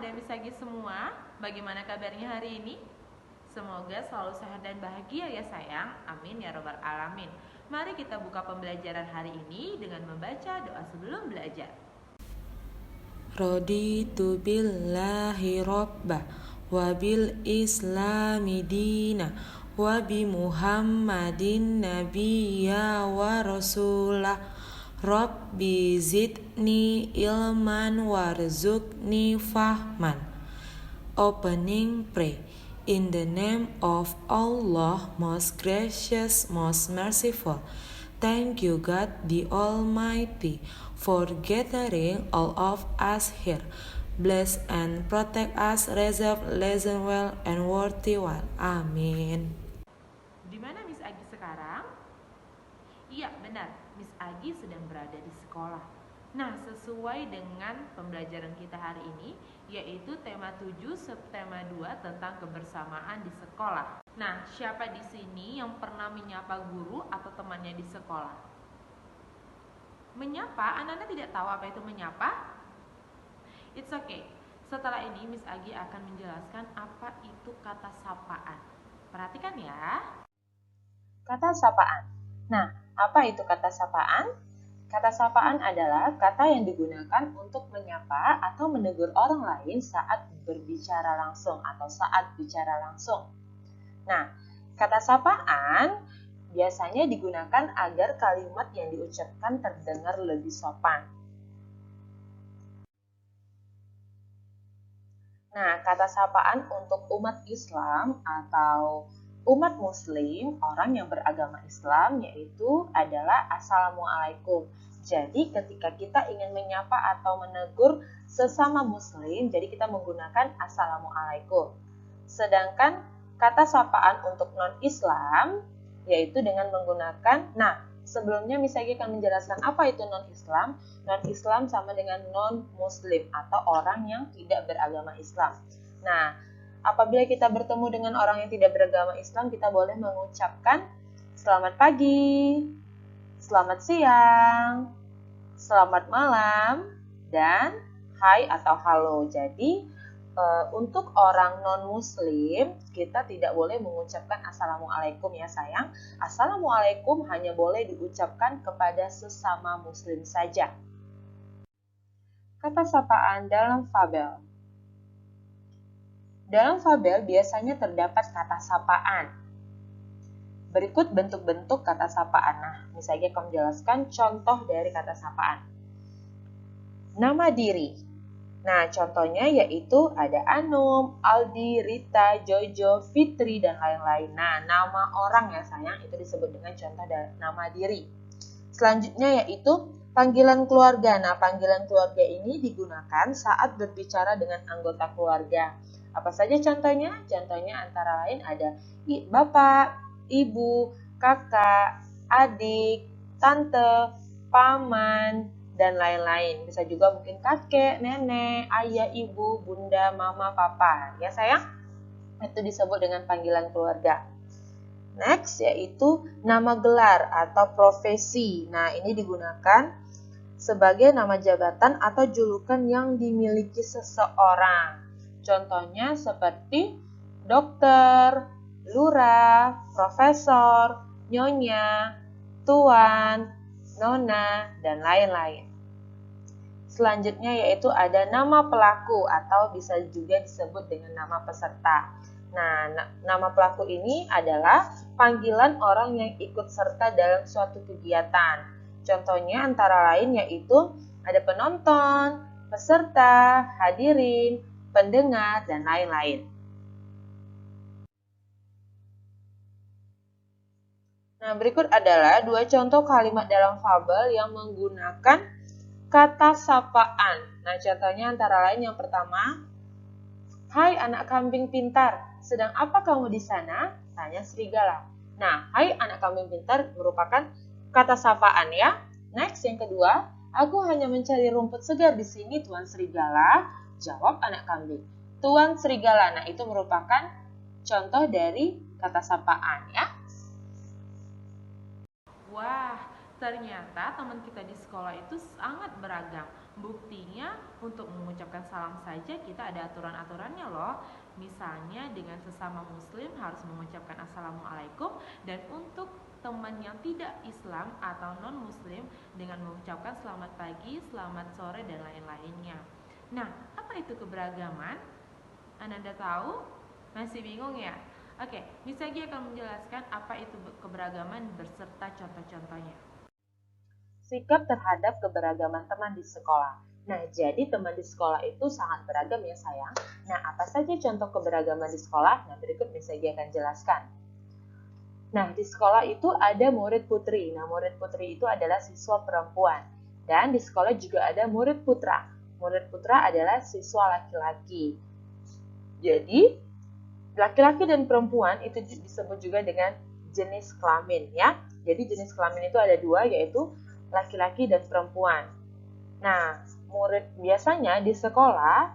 dan Miss Agi semua. Bagaimana kabarnya hari ini? Semoga selalu sehat dan bahagia ya sayang. Amin ya robbal alamin. Mari kita buka pembelajaran hari ini dengan membaca doa sebelum belajar. Raditu billahi rabbah wa bil islami dina wa bi muhammadin nabiyya wa rasulah. Rabbi zidni ilman warzuqni fahman. Opening pray. In the name of Allah, most gracious, most merciful. Thank you, God the Almighty, for gathering all of us here. Bless and protect us, reserve, listen well, and worthy well. Amin. Di mana Miss Agi sekarang? Iya, benar. Miss Agi sedang berada di sekolah. Nah, sesuai dengan pembelajaran kita hari ini, yaitu tema 7 subtema 2 tentang kebersamaan di sekolah. Nah, siapa di sini yang pernah menyapa guru atau temannya di sekolah? Menyapa, anak-anak tidak tahu apa itu menyapa? It's okay. Setelah ini Miss Agi akan menjelaskan apa itu kata sapaan. Perhatikan ya. Kata sapaan. Nah, apa itu kata sapaan? Kata sapaan adalah kata yang digunakan untuk menyapa atau menegur orang lain saat berbicara langsung atau saat bicara langsung. Nah, kata sapaan biasanya digunakan agar kalimat yang diucapkan terdengar lebih sopan. Nah, kata sapaan untuk umat Islam atau umat Muslim, orang yang beragama Islam, yaitu adalah Assalamualaikum. Jadi ketika kita ingin menyapa atau menegur sesama Muslim, jadi kita menggunakan Assalamualaikum. Sedangkan kata sapaan untuk non-Islam, yaitu dengan menggunakan, sebelumnya Miss Agi akan menjelaskan apa itu non-Islam. Non-Islam sama dengan non-Muslim atau orang yang tidak beragama Islam. Nah, apabila kita bertemu dengan orang yang tidak beragama Islam, kita boleh mengucapkan selamat pagi, selamat siang, selamat malam, dan hai atau halo. Jadi, untuk orang non-muslim, kita tidak boleh mengucapkan assalamualaikum ya sayang. Assalamualaikum hanya boleh diucapkan kepada sesama muslim saja. Kata sapaan dalam fabel. Dalam fabel biasanya terdapat kata sapaan. Berikut bentuk-bentuk kata sapaan. Nah, Miss Agi akan menjelaskan contoh dari kata sapaan. Nama diri. Nah, contohnya yaitu ada Anum, Aldi, Rita, Jojo, Fitri, dan lain-lain. Nah, nama orang ya sayang, itu disebut dengan contoh dari nama diri. Selanjutnya yaitu panggilan keluarga. Nah, panggilan keluarga ini digunakan saat berbicara dengan anggota keluarga. Apa saja contohnya? Contohnya antara lain ada bapak, ibu, kakak, adik, tante, paman, dan lain-lain. Bisa juga mungkin kakek, nenek, ayah, ibu, bunda, mama, papa. Ya sayang? Itu disebut dengan panggilan keluarga. Next yaitu nama gelar atau profesi. Nah, ini digunakan sebagai nama jabatan atau julukan yang dimiliki seseorang. Contohnya seperti dokter, lurah, profesor, nyonya, tuan, nona, dan lain-lain. Selanjutnya yaitu ada nama pelaku atau bisa juga disebut dengan nama peserta. Nah, nama pelaku ini adalah panggilan orang yang ikut serta dalam suatu kegiatan. Contohnya antara lain yaitu ada penonton, peserta, hadirin, pendengar, dan lain-lain. Nah, berikut adalah 2 contoh kalimat dalam fabel yang menggunakan kata sapaan. Nah, contohnya antara lain yang pertama, hai anak kambing pintar, sedang apa kamu di sana? Tanya serigala. Nah, hai anak kambing pintar merupakan kata sapaan ya. Next, yang kedua, aku hanya mencari rumput segar di sini, Tuan Serigala. Jawab anak kambing. Tuan Serigala. Nah, itu merupakan contoh dari kata sapaan ya. Wah, Ternyata teman kita di sekolah itu sangat beragam. Buktinya untuk mengucapkan salam saja kita ada aturan-aturannya loh. Misalnya dengan sesama muslim harus mengucapkan assalamualaikum, dan untuk teman yang tidak Islam atau non muslim dengan mengucapkan selamat pagi, selamat sore, dan lain-lainnya. Nah, apa itu keberagaman? Ananda tahu? Masih bingung ya? Oke, Miss Agi akan menjelaskan apa itu keberagaman beserta contoh-contohnya. Sikap terhadap keberagaman teman di sekolah. Nah, jadi teman di sekolah itu sangat beragam ya sayang. Nah, apa saja contoh keberagaman di sekolah? Nah, berikut Miss Agi akan jelaskan. Nah, di sekolah itu ada murid putri. Nah, murid putri itu adalah siswa perempuan. Dan di sekolah juga ada murid putra. Murid putra adalah siswa laki-laki. Jadi, laki-laki dan perempuan itu disebut juga dengan jenis kelamin ya. Jadi jenis kelamin itu ada dua, yaitu laki-laki dan perempuan. Nah, murid biasanya di sekolah,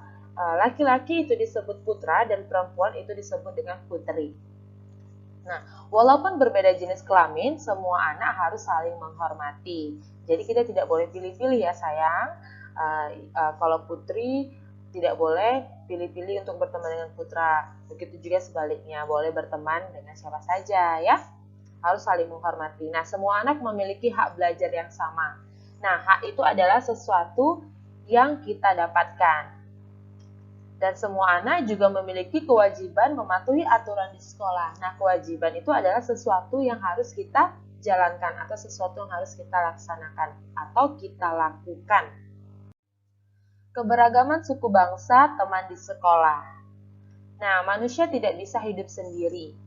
laki-laki itu disebut putra dan perempuan itu disebut dengan putri. Nah, walaupun berbeda jenis kelamin, semua anak harus saling menghormati. Jadi kita tidak boleh pilih-pilih ya sayang. Kalau putri tidak boleh pilih-pilih untuk berteman dengan putra. Begitu juga sebaliknya, boleh berteman dengan siapa saja ya. Harus saling menghormati. Nah, semua anak memiliki hak belajar yang sama. Nah, hak itu adalah sesuatu yang kita dapatkan. Dan semua anak juga memiliki kewajiban mematuhi aturan di sekolah. Nah, kewajiban itu adalah sesuatu yang harus kita jalankan atau sesuatu yang harus kita laksanakan atau kita lakukan. Keberagaman suku bangsa teman di sekolah. Nah, manusia tidak bisa hidup sendiri.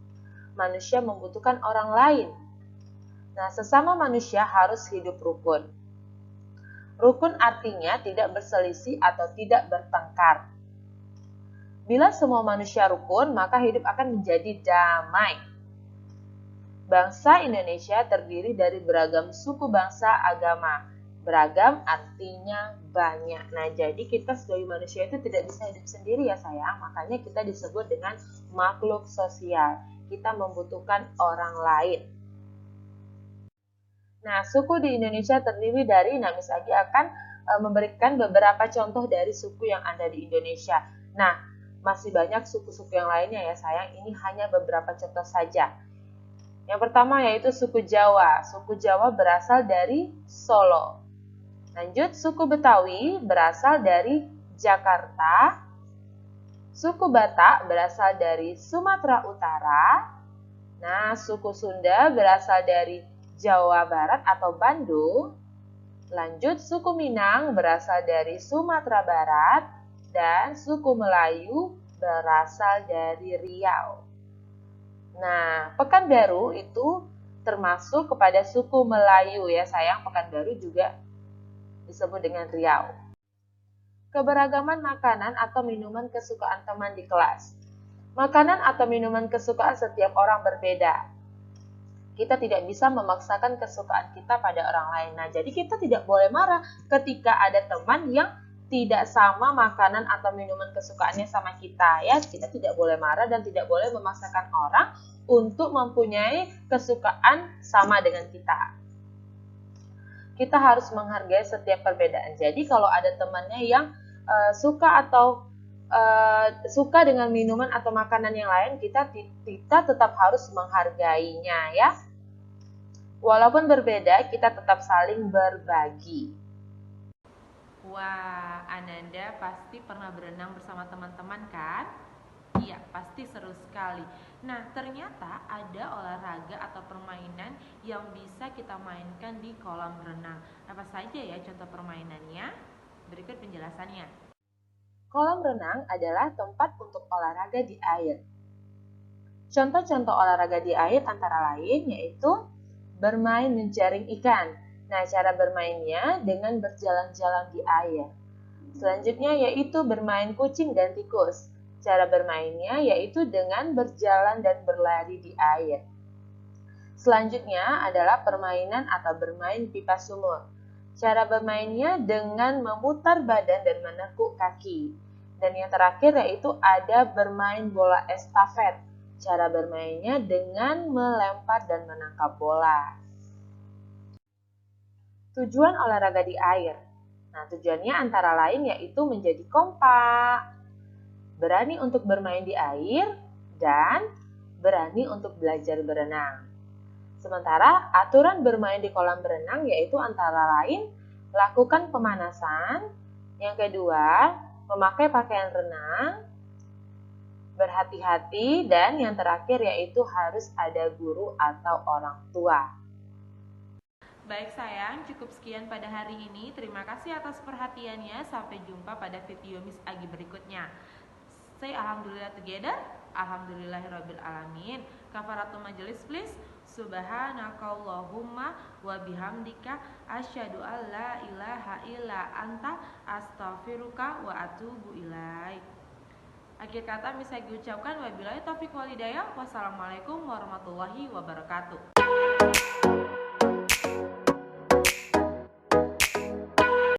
Manusia membutuhkan orang lain. Nah, sesama manusia harus hidup rukun. Rukun artinya tidak berselisih atau tidak bertengkar. Bila semua manusia rukun, maka hidup akan menjadi damai. Bangsa Indonesia terdiri dari beragam suku bangsa agama. Beragam artinya banyak. Nah, jadi kita sebagai manusia itu tidak bisa hidup sendiri ya sayang. Makanya kita disebut dengan makhluk sosial. Kita membutuhkan orang lain. Nah, suku di Indonesia terdiri dari, Miss Agi akan memberikan beberapa contoh dari suku yang ada di Indonesia. Nah, masih banyak suku-suku yang lainnya ya sayang. Ini hanya beberapa contoh saja. Yang pertama yaitu suku Jawa. Suku Jawa berasal dari Solo. Lanjut, suku Betawi berasal dari Jakarta. Suku Batak berasal dari Sumatera Utara. Nah, suku Sunda berasal dari Jawa Barat atau Bandung. Lanjut, suku Minang berasal dari Sumatera Barat. Dan suku Melayu berasal dari Riau. Nah, Pekanbaru itu termasuk kepada suku Melayu ya sayang. Pekanbaru juga disebut dengan Riau. Keberagaman makanan atau minuman kesukaan teman di kelas. Makanan atau minuman kesukaan setiap orang berbeda. Kita tidak bisa memaksakan kesukaan kita pada orang lain. Nah, jadi kita tidak boleh marah ketika ada teman yang tidak sama makanan atau minuman kesukaannya sama kita. Ya, kita tidak boleh marah dan tidak boleh memaksakan orang untuk mempunyai kesukaan sama dengan kita. Kita harus menghargai setiap perbedaan. Jadi kalau ada temannya yang suka dengan minuman atau makanan yang lain, kita tetap harus menghargainya ya. Walaupun berbeda, kita tetap saling berbagi. Wah, Ananda pasti pernah berenang bersama teman-teman kan? Iya, pasti seru sekali. Nah, ternyata ada olahraga atau permainan yang bisa kita mainkan di kolam renang. Apa saja ya contoh permainannya? Berikut penjelasannya. Kolam renang adalah tempat untuk olahraga di air. Contoh-contoh olahraga di air antara lain yaitu bermain menjaring ikan. Nah, cara bermainnya dengan berjalan-jalan di air. Selanjutnya yaitu bermain kucing dan tikus. Cara bermainnya yaitu dengan berjalan dan berlari di air. Selanjutnya adalah permainan atau bermain pipa sumur. Cara bermainnya dengan memutar badan dan menekuk kaki. Dan yang terakhir yaitu ada bermain bola estafet. Cara bermainnya dengan melempar dan menangkap bola. Tujuan olahraga di air. Nah, tujuannya antara lain yaitu menjadi kompak, berani untuk bermain di air, dan berani untuk belajar berenang. Sementara aturan bermain di kolam berenang yaitu antara lain lakukan pemanasan, yang kedua memakai pakaian renang, berhati-hati, dan yang terakhir yaitu harus ada guru atau orang tua. Baik sayang, cukup sekian pada hari ini. Terima kasih atas perhatiannya. Sampai jumpa pada video Miss Agi berikutnya. Say alhamdulillah together. Alhamdulillahirabbil alamin. Kafaratul majelis please. Subhanakallahumma wa bihamdika asyhadu an la ilaha illa anta astaghfiruka wa atubu ilaik. Akhir kata Miss Agi ucapkan wabillahi taufiq wal hidayah. Wassalamualaikum warahmatullahi wabarakatuh.